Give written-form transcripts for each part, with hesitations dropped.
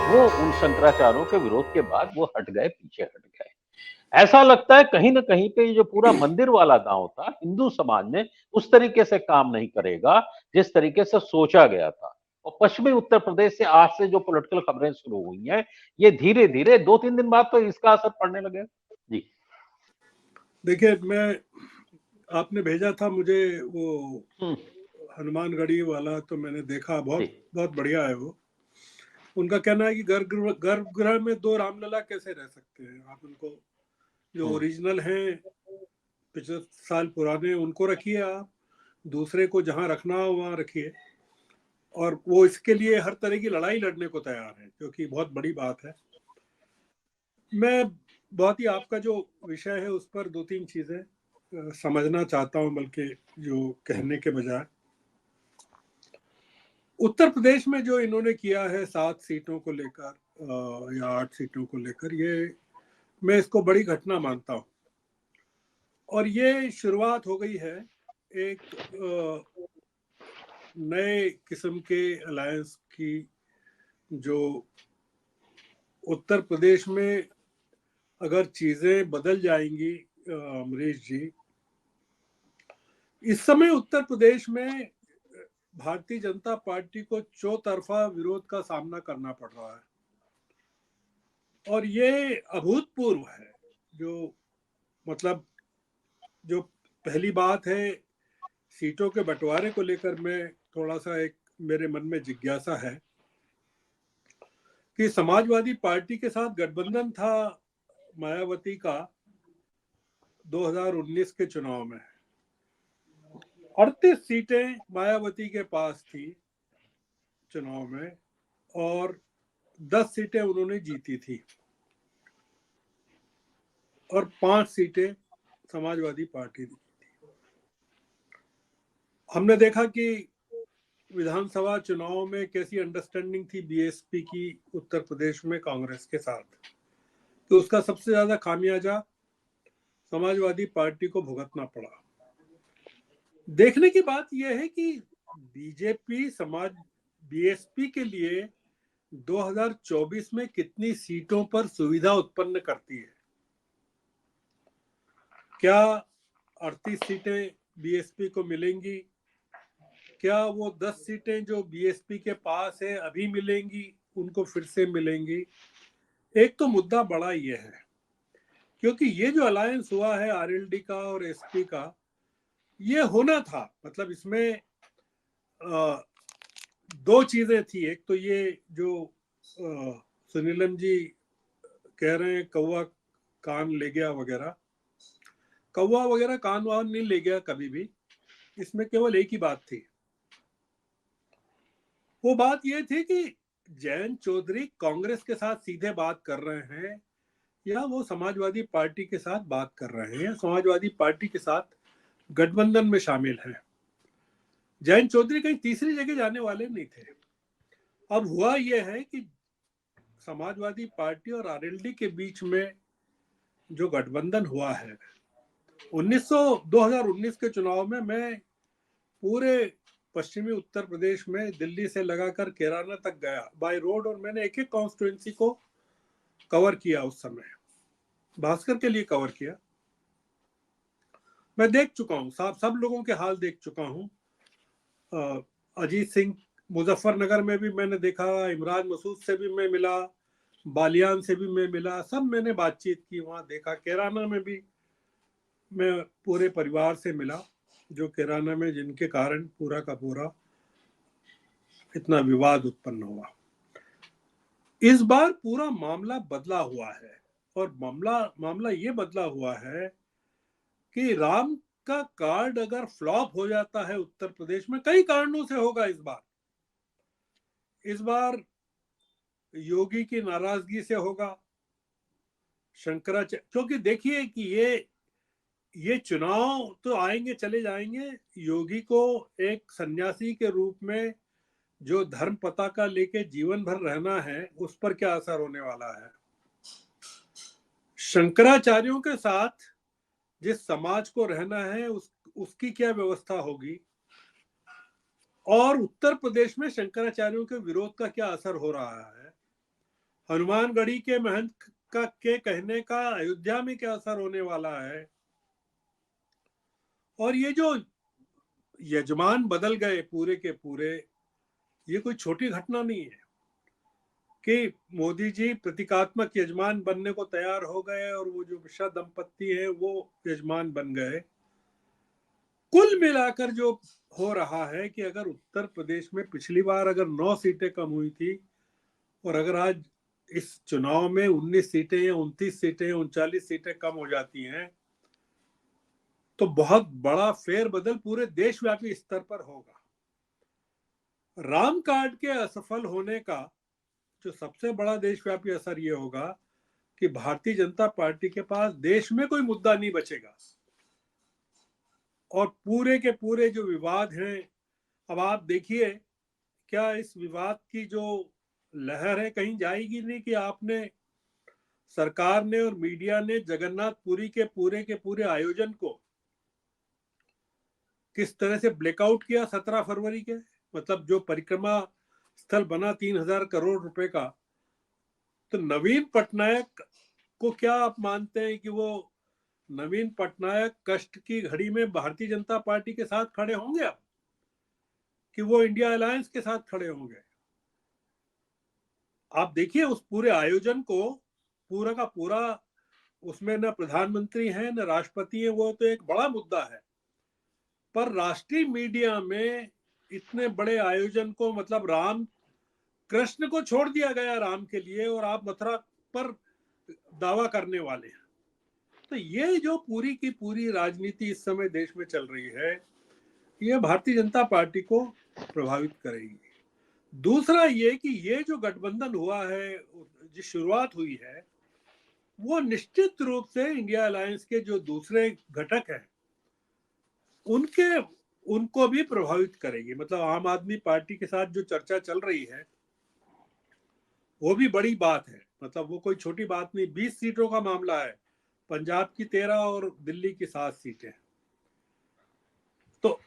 वो उन शंकराचार्यों के विरोध के बाद वो हट गए, पीछे हट गए। ऐसा लगता है कहीं न कहीं पे ये जो पूरा मंदिर वाला गाँव था, हिंदू समाज ने उस तरीके से काम नहीं करेगा, जिस तरीके से सोचा गया था। और पश्चिमी उत्तर प्रदेश से आज से जो पॉलिटिकल खबरें शुरू हुई हैं, ये धीरे-धीरे 2-3 दिन बाद तो इसका असर पड़ने लगेगा। जी। देखिए, मैं आपने भेजा था मुझे वो हुँ, हनुमानगढ़ी वाला, तो मैंने देखा, जी। बहुत बहुत बढ़िया है वो। उनका कहना है कि गर्भगृह में दो रामलला कैसे रह सकते हैं, आप उनको जो हुँ, ओरिजिनल हैं, पिछले साल पुराने, उनको रखिए, आप दूसरे को जहाँ रखना हो वहाँ रखिए। और वो इसके लिए हर तरह की लड़ाई लड़ने को तैयार है, क्योंकि बहुत बड़ी बात है। मैं बहुत ही आपका जो विषय है उस पर दो तीन चीज़ें समझना चाहता हूँ, बल्कि जो हुँ, कहने के बजाय। उत्तर प्रदेश में जो इन्होंने किया है 7 सीटों को लेकर या 8 सीटों को लेकर, ये मैं इसको बड़ी घटना मानता हूँ। और ये शुरुआत हो गई है एक नए किस्म के अलायंस की, जो उत्तर प्रदेश में अगर चीज़ें बदल जाएंगी, अमरीश जी, इस समय उत्तर प्रदेश में भारतीय जनता पार्टी को चौतरफा विरोध का सामना करना पड़ रहा है, और ये अभूतपूर्व है। जो मतलब जो पहली बात है, सीटों के बंटवारे को लेकर मैं थोड़ा सा, एक मेरे मन में जिज्ञासा है कि समाजवादी पार्टी के साथ गठबंधन था मायावती का 2019 के चुनाव में। 38 सीटें मायावती के पास थी चुनाव में, और 10 सीटें उन्होंने जीती थी, और 5 सीटें समाजवादी पार्टी ने। हमने देखा कि विधानसभा चुनाव में कैसी अंडरस्टैंडिंग थी बीएसपी की उत्तर प्रदेश में कांग्रेस के साथ, तो उसका सबसे ज्यादा खामियाजा समाजवादी पार्टी को भुगतना पड़ा। देखने की बात यह है कि बीजेपी समाज बीएसपी के लिए 2024 में कितनी सीटों पर सुविधा उत्पन्न करती है। क्या 38 सीटें बीएसपी को मिलेंगी? क्या वो 10 सीटें जो बीएसपी के पास है अभी मिलेंगी, उनको फिर से मिलेंगी? एक तो मुद्दा बड़ा ये है, क्योंकि ये जो अलायंस हुआ है आरएलडी का और एसपी का, ये होना था। मतलब इसमें दो चीजें थी। एक तो ये जो सुनीलम जी कह रहे हैं कौवा कान ले गया वगैरह, कौवा वगैरह कान वान नहीं ले गया कभी भी। इसमें केवल एक ही बात थी, वो बात ये थी कि जयंत चौधरी कांग्रेस के साथ सीधे बात कर रहे हैं, या वो समाजवादी पार्टी के साथ बात कर रहे हैं, समाजवादी पार्टी के साथ गठबंधन में शामिल हैं। जयंत चौधरी कहीं तीसरी जगह जाने वाले नहीं थे। अब हुआ यह है कि समाजवादी पार्टी और आरएलडी के बीच में जो गठबंधन हुआ है, 2019 के चुनाव में मैं पूरे पश्चिमी उत्तर प्रदेश में दिल्ली से लगाकर कैराना तक गया बाय रोड, और मैंने एक एक कॉन्स्टिट्यूंसी को कवर किया। उस समय भास्कर के लिए कवर किया। मैं देख चुका हूँ, सब लोगों के हाल देख चुका हूँ। अजीत सिंह मुजफ्फरनगर में भी मैंने देखा, इमरान मसूद से भी मैं मिला, बालियान से भी मैं मिला, सब मैंने बातचीत की, वहाँ देखा। कैराना में भी मैं पूरे परिवार से मिला, जो कैराना में जिनके कारण पूरा का पूरा इतना विवाद उत्पन्न हुआ। इस बार पूरा मामला बदला हुआ है, और मामला ये बदला हुआ है कि राम का कार्ड अगर फ्लॉप हो जाता है उत्तर प्रदेश में, कई कारणों से होगा इस बार योगी की नाराजगी से होगा, शंकराचार्य, क्योंकि देखिए कि ये चुनाव तो आएंगे चले जाएंगे, योगी को एक सन्यासी के रूप में जो धर्म पताका लेके जीवन भर रहना है, उस पर क्या असर होने वाला है। शंकराचार्यों के साथ जिस समाज को रहना है, उसकी क्या व्यवस्था होगी, और उत्तर प्रदेश में शंकराचार्यों के विरोध का क्या असर हो रहा है। हनुमानगढ़ी के महंत के कहने का अयोध्या में क्या असर होने वाला है। और ये जो यजमान बदल गए पूरे के पूरे, ये कोई छोटी घटना नहीं है कि मोदी जी प्रतीकात्मक यजमान बनने को तैयार हो गए और वो जो मिश्रा दंपत्ति है वो यजमान बन गए। कुल मिलाकर जो हो रहा है कि अगर उत्तर प्रदेश में पिछली बार अगर 9 सीटें कम हुई थी और अगर आज इस चुनाव में 19 सीटें या 29 सीटें 39 सीटें कम हो जाती हैं तो बहुत बड़ा फेरबदल पूरे देशव्यापी स्तर पर होगा। राम कार्ड के असफल होने का जो सबसे बड़ा देशव्यापी असर ये होगा कि भारतीय जनता पार्टी के पास देश में कोई मुद्दा नहीं बचेगा और पूरे के पूरे जो विवाद हैं, अब आप देखिए क्या इस विवाद की जो लहर है कहीं जाएगी नहीं कि आपने सरकार ने और मीडिया ने जगन्नाथपुरी के पूरे आयोजन को किस तरह से ब्लैकआउट किया 17 फरवरी के। मतलब जो परिक्रमा स्थल बना 3,000 करोड़ रुपए का, तो नवीन पटनायक को क्या आप मानते हैं कि वो नवीन पटनायक कष्ट की घड़ी में भारतीय जनता पार्टी के साथ खड़े होंगे अब, कि वो इंडिया अलायंस के साथ खड़े होंगे? आप देखिए उस पूरे आयोजन को पूरा का पूरा, उसमें न प्रधानमंत्री हैं न राष्ट्रपति हैं, वो तो एक बड़ा मुद्दा है। पर राष्ट्रीय मीडिया में इतने बड़े आयोजन को, मतलब राम कृष्ण को छोड़ दिया गया राम के लिए और आप मथुरा पर दावा करने वाले हैं। तो ये जो पूरी की पूरी राजनीति इस समय देश में चल रही है, ये भारतीय जनता पार्टी को प्रभावित करेगी। दूसरा ये कि ये जो गठबंधन हुआ है, जो शुरुआत हुई है, वो निश्चित रूप से इंडिया अलायंस के जो दूसरे घटक हैं उनको भी प्रभावित करेगी। मतलब आम आदमी पार्टी के साथ जो चर्चा चल रही है वो भी बड़ी बात है। मतलब वो कोई छोटी बात नहीं, 20 सीटों का मामला है, पंजाब की 13 और दिल्ली की 7 सीटें। तो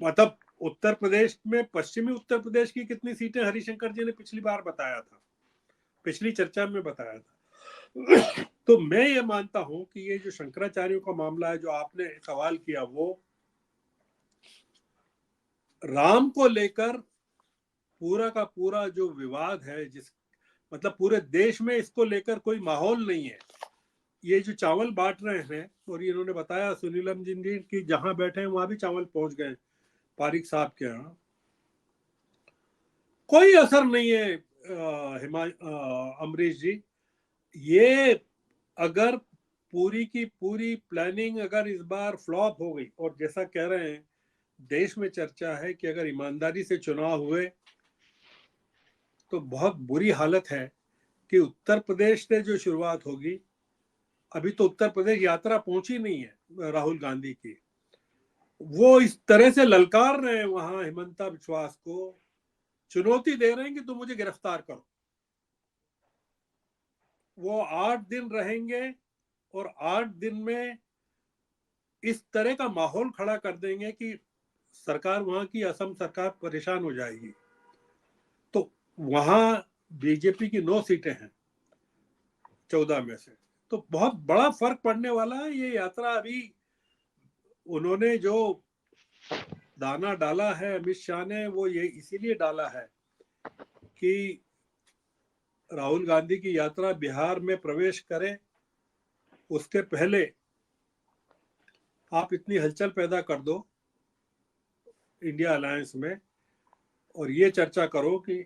मतलब उत्तर प्रदेश में, पश्चिमी उत्तर प्रदेश की कितनी सीटें हरिशंकर जी ने पिछली बार बताया था, पिछली चर्चा में बताया था। तो मैं ये मानता हूं कि ये जो शंकराचार्यों का मामला है जो आपने सवाल किया, वो राम को लेकर पूरा का पूरा जो विवाद है, जिस मतलब पूरे देश में इसको लेकर कोई माहौल नहीं है। ये जो चावल बांट रहे हैं, और ये इन्होंने बताया सुनीलम जी की जहां बैठे हैं वहां भी चावल पहुंच गए पारिक साहब के यहाँ, कोई असर नहीं है। अमरीश जी, ये अगर पूरी की पूरी प्लानिंग अगर इस बार फ्लॉप हो गई, और जैसा कह रहे हैं देश में चर्चा है कि अगर ईमानदारी से चुनाव हुए तो बहुत बुरी हालत है कि उत्तर प्रदेश से जो शुरुआत होगी, अभी तो उत्तर प्रदेश यात्रा पहुंची नहीं है राहुल गांधी की, वो इस तरह से ललकार रहे हैं वहां हिमंता विश्वास को, चुनौती दे रहे हैं कि तुम मुझे गिरफ्तार करो। वो 8 दिन रहेंगे और 8 दिन में इस तरह का माहौल खड़ा कर देंगे कि सरकार, वहां की असम सरकार परेशान हो जाएगी। तो वहां बीजेपी की 9 सीटें हैं 14 में से, तो बहुत बड़ा फर्क पड़ने वाला है। ये यात्रा अभी उन्होंने जो दाना डाला है अमित शाह ने, वो ये इसीलिए डाला है कि राहुल गांधी की यात्रा बिहार में प्रवेश करे, उसके पहले आप इतनी हलचल पैदा कर दो इंडिया अलायंस में, और ये चर्चा करो कि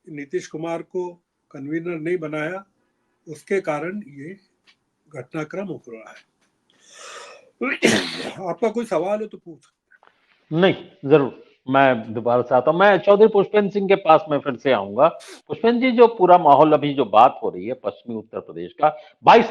नीतीश कुमार को कन्वीनर नहीं बनाया, उसके कारण ये घटनाक्रम हो रहा है। आपका कोई सवाल हो तो पूछ। नहीं, जरूर मैं दोबारा से आता हूं। मैं चौधरी पुष्पेंद्र सिंह के पास में फिर से आऊंगा। पुष्पेंद्र जी, जो पूरा माहौल अभी जो बात हो रही है पश्चिमी उत्तर प्रदेश का, 22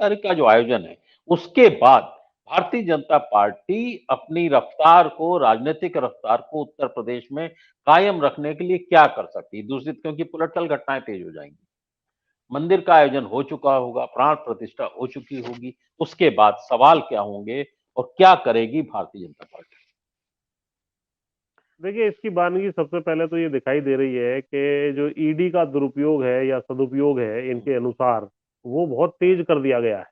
तारीख का जो आयोजन है, उसके बाद भारतीय जनता पार्टी अपनी रफ्तार को, राजनीतिक रफ्तार को उत्तर प्रदेश में कायम रखने के लिए क्या कर सकती है? दूसरी, क्योंकि पॉलिटिकल घटनाएं तेज हो जाएंगी, मंदिर का आयोजन हो चुका होगा, प्राण प्रतिष्ठा हो चुकी होगी, उसके बाद सवाल क्या होंगे और क्या करेगी भारतीय जनता पार्टी? देखिए, इसकी बानगी सबसे पहले तो ये दिखाई दे रही है कि जो ईडी का दुरुपयोग है या सदुपयोग है इनके अनुसार, वो बहुत तेज कर दिया गया है।